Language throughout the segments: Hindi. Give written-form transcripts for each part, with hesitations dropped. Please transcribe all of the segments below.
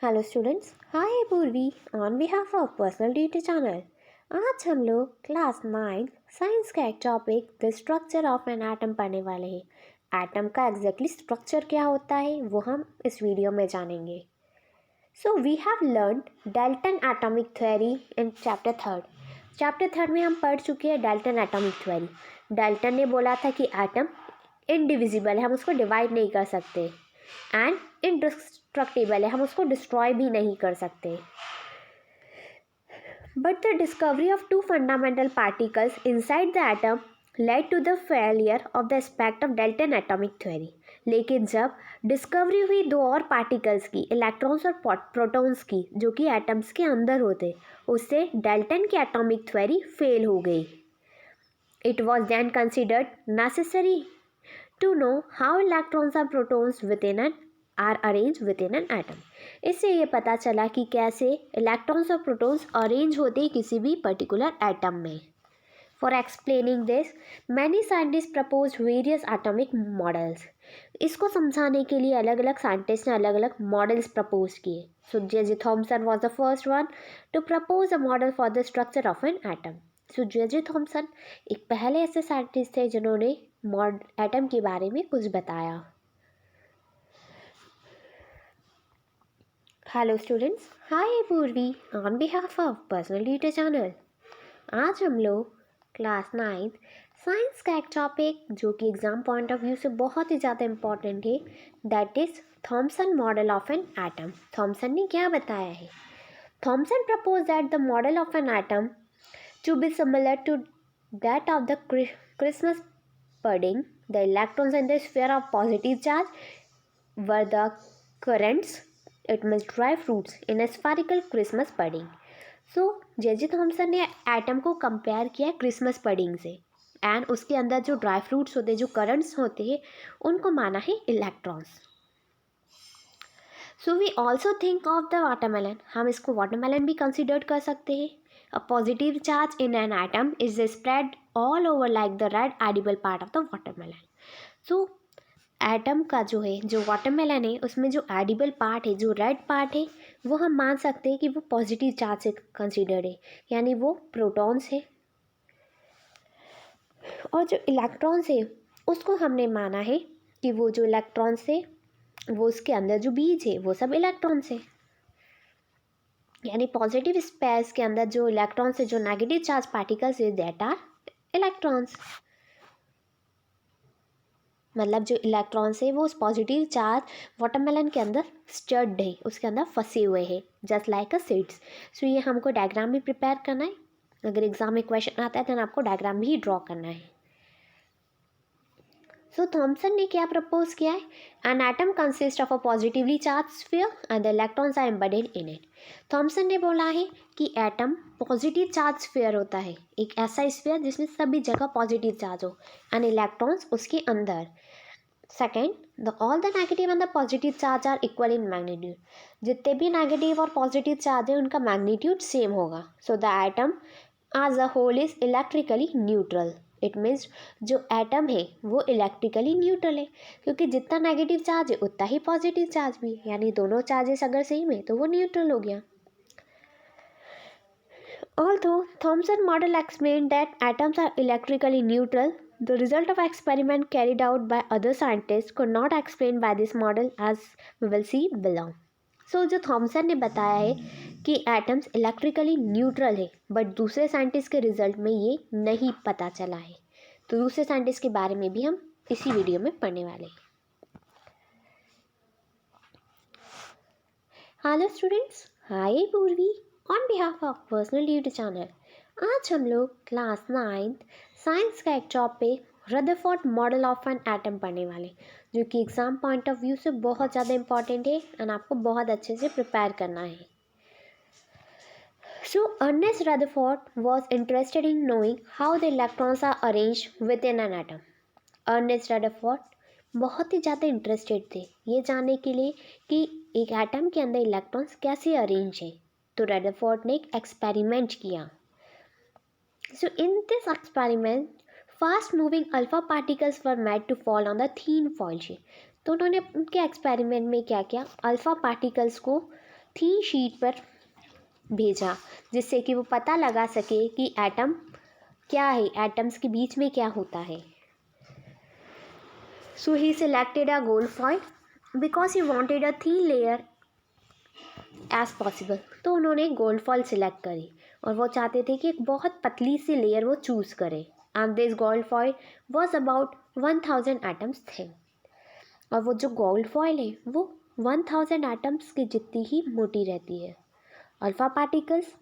हेलो स्टूडेंट्स, हाय पूर्वी on behalf of personal duty channel. आज हम लोग क्लास 9 साइंस का एक topic the structure of an atom पढ़ने वाले हैं। एटम का एग्जैक्टली स्ट्रक्चर क्या होता है वो हम इस वीडियो में जानेंगे। So we have learned Dalton atomic theory in chapter third में हम पढ़ चुके हैं डाल्टन एटॉमिक थ्योरी। डाल्टन ने बोला था कि एटम इनडिविजिबल है, हम उसको डिवाइड नहीं कर सकते, एंड इंडिस्ट्रक्टिबल है, हम उसको डिस्ट्रॉय भी नहीं कर सकते। But the discovery of two fundamental particles inside the atom led to the failure of the aspect of Dalton atomic theory. लेकिन जब डिस्कवरी हुई दो और पार्टिकल्स की, इलेक्ट्रॉन्स और प्रोटॉन्स की, जो कि एटम्स के अंदर होते, उससे डाल्टन की एटॉमिक थ्योरी फेल हो गई। It was then considered necessary to know how electrons and protons within an are arranged within an atom। इससे ये पता चला कि कैसे इलेक्ट्रॉन्स और प्रोटॉन्स अरेंज होते हैं किसी भी पर्टिकुलर एटम में। For explaining this many scientist propose various atomic models. इसको समझाने के लिए अलग अलग साइंटिस्ट ने अलग अलग मॉडल्स प्रपोज किए। So J Thomson was the first one to propose a model for the structure of an atom. So J Thomson एक पहले ऐसे साइंटिस्ट थे जिन्होंने एटम के बारे में कुछ बताया। हेलो स्टूडेंट्स, हाय पूर्वी on behalf of personal duty channel. आज हम लोग क्लास 9 साइंस का एक टॉपिक जो कि एग्ज़ाम पॉइंट ऑफ व्यू से बहुत ही ज़्यादा इम्पॉर्टेंट है, that is Thomson model of an atom. Thomson ने क्या बताया है? Thomson propose that the model of an atom to be similar to that of the Christmas pudding। The electrons in the sphere of positive charge were the currents, it means dry fruits in a spherical Christmas pudding। So J Thomson ने एटम को कंपेयर किया क्रिसमस पडिंग से, एंड उसके अंदर जो ड्राई फ्रूट्स होते हैं, जो करंट्स होते हैं, उनको माना है electrons. So we also think of the watermelon. हम इसको वाटरमेलन भी कंसिडर कर सकते हैं। A positive charge in an atom is spread all over like the red edible part of the watermelon। So atom का जो है, जो वाटरमेलन है, उसमें जो एडिबल पार्ट है, जो रेड पार्ट है, वो हम मान सकते हैं कि वो पॉजिटिव चार्ज से कंसिडर्ड है, यानी वो प्रोटॉन्स है। और जो इलेक्ट्रॉन्स है उसको हमने माना है कि वो जो इलेक्ट्रॉन्स है, वो उसके अंदर जो बीज है वो सब इलेक्ट्रॉन्स है, यानी पॉजिटिव स्पेस के अंदर जो इलेक्ट्रॉन्स है, जो नेगेटिव चार्ज पार्टिकल्स है, दैट आर इलेक्ट्रॉन्स। मतलब जो इलेक्ट्रॉन्स है वो उस पॉजिटिव चार्ज वाटरमेलन के अंदर स्टर्ड है, उसके अंदर फंसे हुए हैं, जस्ट लाइक अ सीड्स। सो ये हमको डायग्राम भी प्रिपेयर करना है। अगर एग्जाम में क्वेश्चन आता है तो आपको डायग्राम भी ड्रॉ करना है। सो थॉमसन ने क्या प्रपोज किया है? An atom consist of a positively charge sphere and the electrons are embedded in it. Thomson ने बोला है कि एटम पॉजिटिव चार्ज स्फीयर होता है, एक ऐसा स्फीयर जिसमें सभी जगह पॉजिटिव चार्ज हो, एंड इलेक्ट्रॉन्स उसके अंदर। Second, the all the negative and the positive charge are equal in magnitude. जितने भी नेगेटिव और पॉजिटिव चार्ज है उनका मैग्नीट्यूड सेम होगा। So the atom as a whole is electrically neutral. It means जो एटम है वो इलेक्ट्रिकली न्यूट्रल है, क्योंकि जितना नेगेटिव चार्ज है उतना ही पॉजिटिव चार्ज भी, यानी दोनों चार्जेस अगर सेम है तो वो न्यूट्रल हो गया। Although Thomson model explained that atoms are electrically neutral, the result of experiment carried out by other scientists could not explain by this model, as we will see below। So जो थॉमसन ने बताया है कि एटम्स इलेक्ट्रिकली न्यूट्रल है, बट दूसरे साइंटिस्ट के रिजल्ट में ये नहीं पता चला है। तो दूसरे साइंटिस्ट के बारे में भी हम इसी वीडियो में पढ़ने वाले हैं। हेलो स्टूडेंट्स, हाय पूर्वी on behalf of personal duty channel. आज हम लोग क्लास 9 साइंस का एक topic Rutherford model of an atom पढ़ने वाले, जो कि एग्जाम पॉइंट ऑफ व्यू से बहुत ज़्यादा इंपॉर्टेंट है एंड आपको बहुत अच्छे से प्रिपेयर करना है। So Ernest Rutherford was interested in knowing how the electrons are arranged within an atom। Ernest Rutherford बहुत ही ज़्यादा इंटरेस्टेड थे ये जानने के लिए कि एक एटम के अंदर इलेक्ट्रॉन्स कैसे अरेंज है। तो रदरफोर्ड ने एक एक्सपेरिमेंट किया। So in this experiment fast moving alpha particles were made to fall on the thin foil sheet. तो उन्होंने उनके एक्सपेरिमेंट में क्या किया, अल्फा पार्टिकल्स को थीन शीट पर भेजा, जिससे कि वो पता लगा सके कि एटम क्या है, एटम्स के बीच में क्या होता है। So he selected a gold foil because he wanted a thin layer as possible. तो उन्होंने गोल्ड फॉइल सिलेक्ट करी और वो चाहते थे कि एक बहुत पतली सी लेयर वो चूज़ करे। And this gold foil was about 1000 atoms थे। और वो जो गोल्ड फॉइल है वो 1000 एटम्स की जितनी ही मोटी रहती है। Alpha particles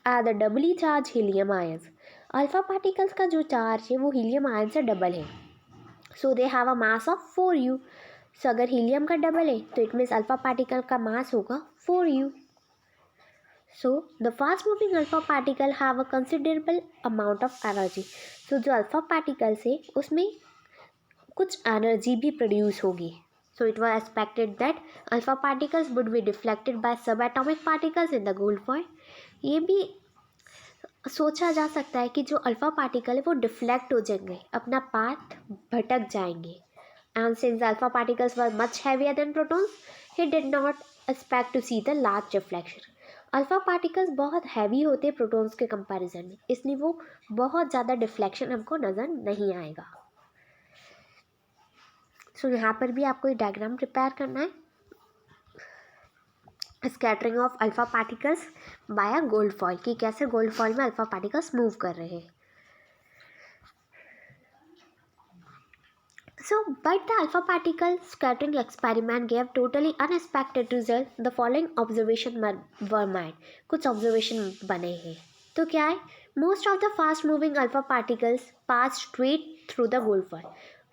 are the doubly charged helium ions. Alpha particles का जो चार्ज है वो हीलियम आयन से डबल है। सो they have a mass of 4u। सो अगर हीलियम का डबल है तो इट मीन्स अल्फा पार्टिकल का मास होगा 4u। So the fast moving alpha particle have a considerable amount of energy. So जो अल्फा पार्टिकल्स है उसमें कुछ एनर्जी भी प्रोड्यूस होगी। So it was expected that alpha particles would be deflected by sub atomic particles in the gold foil. ये भी सोचा जा सकता है कि जो अल्फा पार्टिकल है वो डिफ्लेक्ट हो जाएंगे, अपना पाथ भटक जाएंगे। And since alpha particles were much heavier than protons, he did not expect to see the large reflection. Alpha particles बहुत हैवी होते हैं प्रोटॉन्स के कंपैरिजन में, इसलिए वो बहुत ज़्यादा डिफ्लेक्शन हमको नज़र नहीं आएगा। सो यहाँ पर भी आपको ये डायग्राम प्रिपेयर करना है, scattering of alpha particles by a gold foil, कि कैसे गोल्ड फॉइल में अल्फा पार्टिकल्स मूव कर रहे हैं। So, but the alpha particle scattering experiment gave totally unexpected result. The following observation were made. कुछ observation बने हैं। तो क्या है? Most of the fast moving alpha particles pass straight through the gold foil.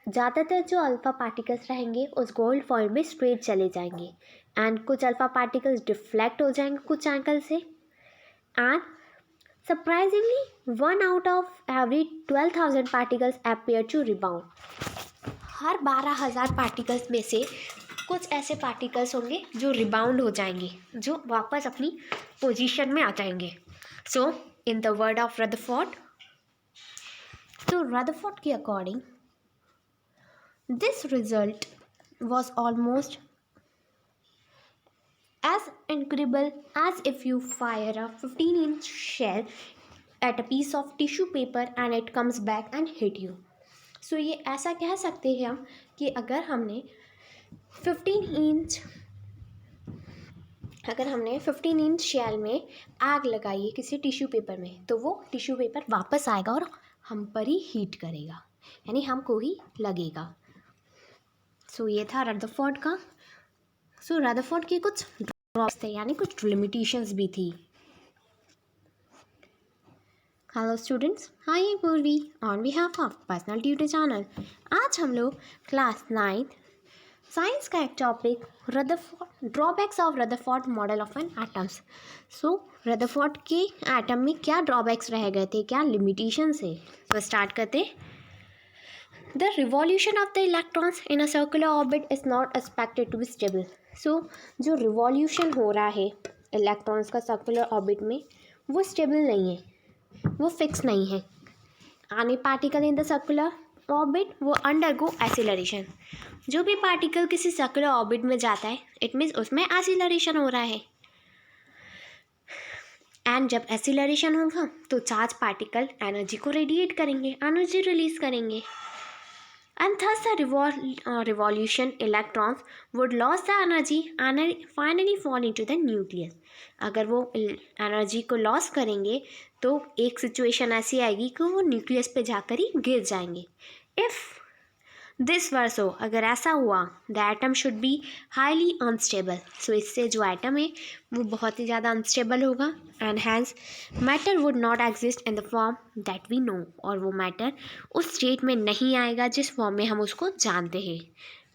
ज़्यादातर जो अल्फा पार्टिकल्स रहेंगे उस गोल्ड फॉइल में स्ट्रेट चले जाएंगे। एंड कुछ अल्फा पार्टिकल्स डिफ्लेक्ट हो जाएंगे कुछ एंगल से। And surprisingly, 1 out of every 12,000 particles appear to rebound. Her 12,000 particles में से कुछ ऐसे पार्टिकल्स होंगे जो रिबाउंड हो जाएंगे, जो वापस अपनी पोजीशन में आ जाएंगे। So in the word of Rutherford, तो रदरफोर्ड के according this result was almost as incredible as if you fire a 15-inch shell at a piece of tissue paper and it comes back and hit you. सो ये ऐसा कह सकते हैं हम कि अगर हमने 15 इंच शेल में आग लगाई है किसी टिश्यू पेपर में, तो वो टिश्यू पेपर वापस आएगा और हम पर ही हीट करेगा, यानी हमको ही लगेगा। सो ये था रदरफोर्ड का। सो रदरफोर्ड के कुछ ड्रॉप्स थे, यानी कुछ लिमिटेशंस भी थी। हेलो स्टूडेंट्स, हाय ये Purvi on behalf of personal tutor channel. आज हम लोग क्लास 9 साइंस का एक topic Rutherford, drawbacks of Rutherford model of an atoms. So Rutherford के एटम में क्या ड्रॉबैक्स रह गए थे, क्या लिमिटेशंस है, तो स्टार्ट करते। The revolution of the electrons in a circular orbit is not expected to be stable. So जो रिवॉल्यूशन हो रहा है इलेक्ट्रॉन्स का सर्कुलर ऑर्बिट में, वो स्टेबल नहीं है, वो फिक्स नहीं है। आने particle in the circular orbit वो अंडरगो एक्सीलरेशन। जो भी पार्टिकल किसी सर्कुलर ऑर्बिट में जाता है इट मीन्स उसमें एक्सीलरेशन हो रहा है। एंड जब एक्सीलरेशन होगा तो चार्ज पार्टिकल एनर्जी को रेडिएट करेंगे, एनर्जी रिलीज करेंगे। And thus the revolution electrons would lose the energy and finally fall into the nucleus. अगर वो एनर्जी को लॉस करेंगे तो एक सिचुएशन ऐसी आएगी कि वो न्यूक्लियस पे जाकर ही गिर जाएंगे। इफ़ दिस वर सो, अगर ऐसा हुआ, the atom should be highly unstable. So इससे जो एटम है वो बहुत ही ज़्यादा अनस्टेबल होगा। And hence matter would not exist in the form that we know, और वो मैटर उस स्टेट में नहीं आएगा जिस फॉर्म में हम उसको जानते हैं।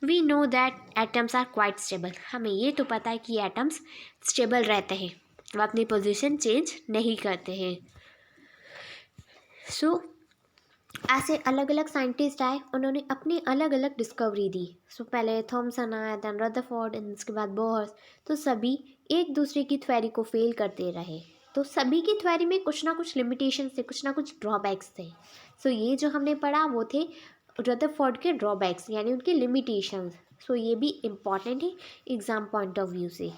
We know that atoms are quite stable, हमें ये तो पता है कि एटम्स स्टेबल रहते हैं, वो अपनी पोजीशन चेंज नहीं करते हैं। सो ऐसे अलग अलग साइंटिस्ट आए, उन्होंने अपनी अलग अलग डिस्कवरी दी। सो पहले थॉमसन आया, देन रदरफोर्ड, इसके बाद बोहर्स। तो सभी एक दूसरे की थ्योरी को फेल करते रहे, तो सभी की थ्योरी में कुछ ना कुछ लिमिटेशन थे, कुछ ना कुछ ड्रॉबैक्स थे। सो ये जो हमने पढ़ा वो थे रदरफोर्ड के ड्रॉबैक्स, यानी उनके लिमिटेशंस। सो ये भी इम्पॉर्टेंट है एग्ज़ाम पॉइंट ऑफ व्यू से।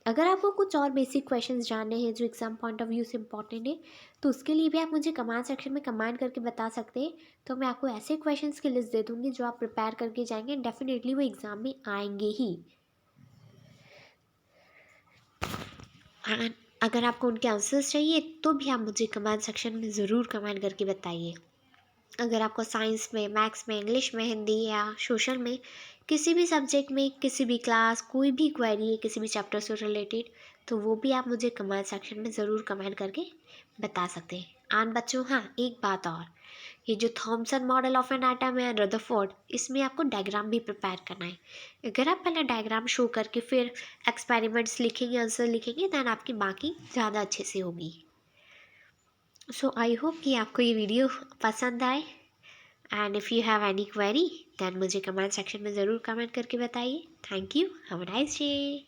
अगर आपको कुछ और बेसिक क्वेश्चंस जानने हैं जो एग्ज़ाम पॉइंट ऑफ व्यू से इंपॉर्टेंट है, तो उसके लिए भी आप मुझे कमेंट सेक्शन में कमेंट करके बता सकते हैं। तो मैं आपको ऐसे क्वेश्चंस की लिस्ट दे दूँगी जो आप प्रिपेयर करके जाएंगे, डेफिनेटली वो एग्ज़ाम में आएंगे ही। एंड अगर आपको उनके आंसर्स चाहिए तो भी आप मुझे कमेंट सेक्शन में ज़रूर कमेंट करके बताइए। अगर आपको साइंस में, मैथ्स में, इंग्लिश में, हिंदी या सोशल में, किसी भी सब्जेक्ट में, किसी भी क्लास, कोई भी क्वेरी है किसी भी चैप्टर से रिलेटेड, तो वो भी आप मुझे कमेंट सेक्शन में ज़रूर कमेंट करके बता सकते हैं। एंड बच्चों, हाँ, एक बात और, ये जो Thompson model of an atom है, रदरफोर्ड, इसमें आपको डायग्राम भी प्रिपेयर करना है। अगर आप पहले डायग्राम शो करके फिर एक्सपेरिमेंट्स लिखेंगे, आंसर लिखेंगे, दैन आपकी बाकी ज़्यादा अच्छे से होगी। सो आई होप कि आपको ये वीडियो पसंद आए। And if you have any query then मुझे कमेंट सेक्शन में ज़रूर कमेंट करके बताइए। Thank you, have a nice day.